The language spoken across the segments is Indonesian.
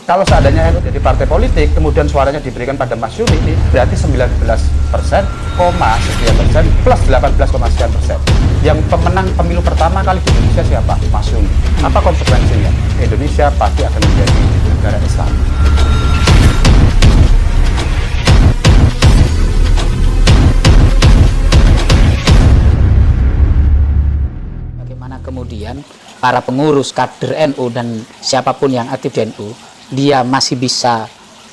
Kalau seandainya NU jadi partai politik, kemudian suaranya diberikan pada Masyumi, ini berarti 19%, sekian persen, plus 18, sekian persen. Yang pemenang pemilu pertama kali di Indonesia siapa? Masyumi. Apa konsekuensinya? Indonesia pasti akan menjadi negara Islam. Bagaimana kemudian para pengurus kader NU dan siapapun yang aktif di NU, dia masih bisa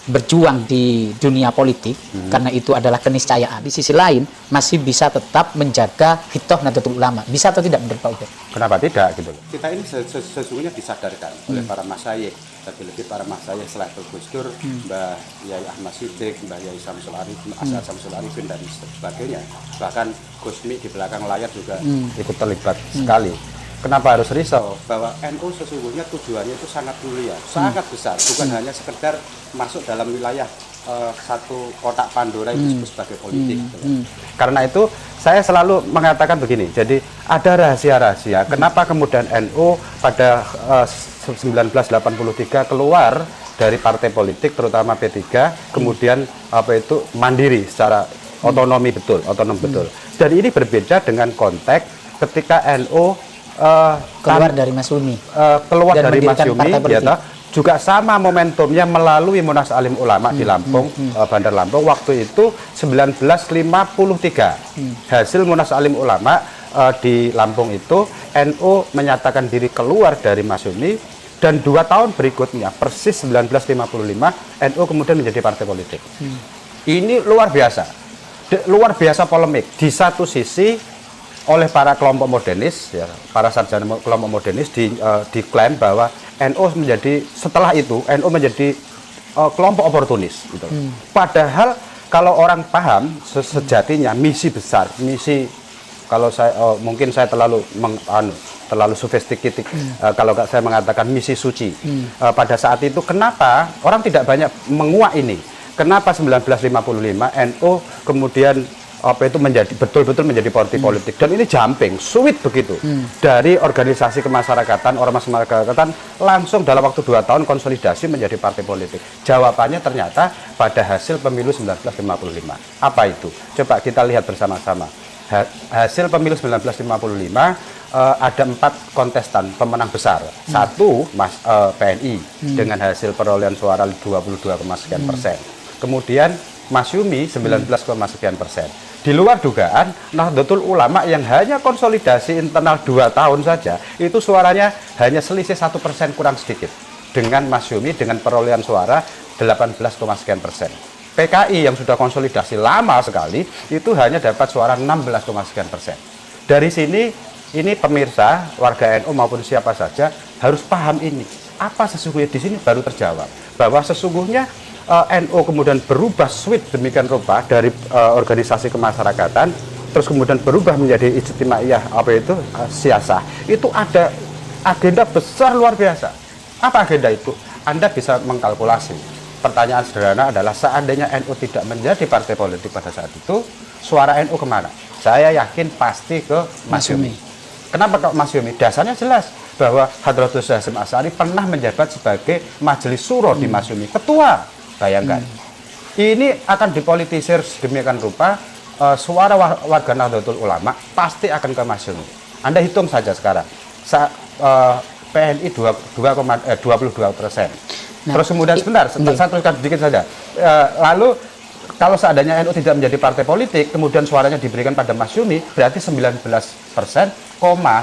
berjuang di dunia politik karena itu adalah keniscayaan. Di sisi lain masih bisa tetap menjaga hitoh Nahdlatul Ulama. Bisa atau tidak menurut Pak Ubed? Kenapa tidak gitu loh? Kita ini sesungguhnya disadarkan oleh para masyayikh, tapi lebih para masyayikh selevel Gus Dur, Mbah Yai Ahmad Siddiq, Mbah Yai Samsul Arifin, Asal Samsul Arifin dan sebagainya. Bahkan Gusmi di belakang layar juga ikut terlibat sekali. Kenapa harus risau? Bahwa NU sesungguhnya tujuannya itu sangat mulia, sangat besar, bukan hanya sekedar masuk dalam wilayah satu kotak Pandora itu sebagai politik. Karena itu saya selalu mengatakan begini, jadi ada rahasia-rahasia kenapa kemudian NU pada 1983 keluar dari partai politik terutama P3, kemudian mandiri secara otonom betul. Dan ini berbeda dengan konteks ketika NU keluar dari Masyumi, keluar dari Masyumi, ya, juga sama momentumnya melalui Munas Alim Ulama di Lampung, Bandar Lampung waktu itu 1953. Hasil Munas Alim Ulama di Lampung itu NU menyatakan diri keluar dari Masyumi, dan 2 tahun berikutnya persis 1955 NU kemudian menjadi partai politik. Ini luar biasa polemik. Di satu sisi oleh para kelompok modernis, ya, para sarjana kelompok modernis diklaim bahwa NU setelah itu NU menjadi kelompok oportunis gitu. Padahal kalau orang paham sejatinya misi besar, kalau saya mungkin saya terlalu sofistikated kalau saya mengatakan misi suci. Pada saat itu kenapa orang tidak banyak menguak ini? Kenapa 1955 NU kemudian betul-betul menjadi partai politik, dan ini jumping sweet begitu dari organisasi kemasyarakatan, ormas kemasyarakatan langsung dalam waktu 2 tahun konsolidasi menjadi partai politik. Jawabannya ternyata pada hasil pemilu 1955. Apa itu? Coba kita lihat bersama-sama. Hasil pemilu 1955 ada 4 kontestan pemenang besar. Satu PNI dengan hasil perolehan suara 22, sekian persen. Kemudian Masyumi 19, sekian persen. Di luar dugaan, Nahdlatul Ulama yang hanya konsolidasi internal 2 tahun saja, itu suaranya hanya selisih 1% kurang sedikit. Dengan Masyumi dengan perolehan suara 18, sekian persen. PKI yang sudah konsolidasi lama sekali, itu hanya dapat suara 16, sekian persen. Dari sini, ini pemirsa, warga NU maupun siapa saja, harus paham ini. Apa sesungguhnya di sini baru terjawab. Bahwa sesungguhnya NU kemudian berubah switch demikian rupa dari organisasi kemasyarakatan, terus kemudian berubah menjadi ijtimaiyah, siasah. Itu ada agenda besar luar biasa. Apa agenda itu? Anda bisa mengkalkulasi. Pertanyaan sederhana adalah seandainya NU tidak menjadi partai politik pada saat itu, suara NU kemana? Saya yakin pasti ke Masyumi. Kenapa ke Masyumi? Dasarnya jelas bahwa Hadratus Hasyim Asy'ari pernah menjabat sebagai Majelis Syuro di Masyumi, ketua. Bayangkan, ini akan dipolitisir sedemikian rupa, suara warga Nahdlatul Ulama pasti akan ke Masyumi. Anda hitung saja sekarang, PNI 22%. Terus kemudian sebentar, saya teruskan sedikit saja. Lalu kalau seandainya NU tidak menjadi partai politik, kemudian suaranya diberikan pada Masyumi, berarti 19%,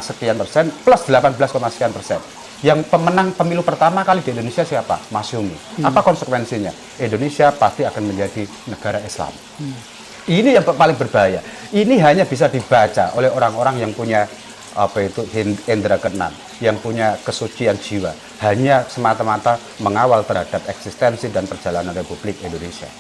sekian persen, plus 18, sekian persen. Yang pemenang pemilu pertama kali di Indonesia siapa? Masyumi. Apa konsekuensinya? Indonesia pasti akan menjadi negara Islam. Ini yang paling berbahaya. Ini hanya bisa dibaca oleh orang-orang yang punya indera keenam, yang punya kesucian jiwa, hanya semata-mata mengawal terhadap eksistensi dan perjalanan Republik Indonesia.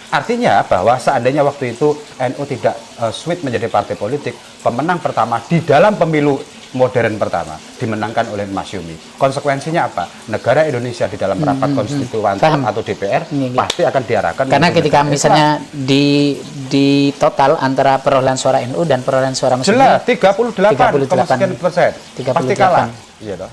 Artinya bahwa seandainya waktu itu NU tidak switch menjadi partai politik, pemenang pertama di dalam pemilu modern pertama dimenangkan oleh Masyumi. Konsekuensinya apa? Negara Indonesia di dalam rapat konstituante atau DPR pasti akan diarahkan. Karena ketika misalnya di total antara perolehan suara NU dan perolehan suara Masyumi, jelas 38,sekian persen, pasti kalah. Iya toh.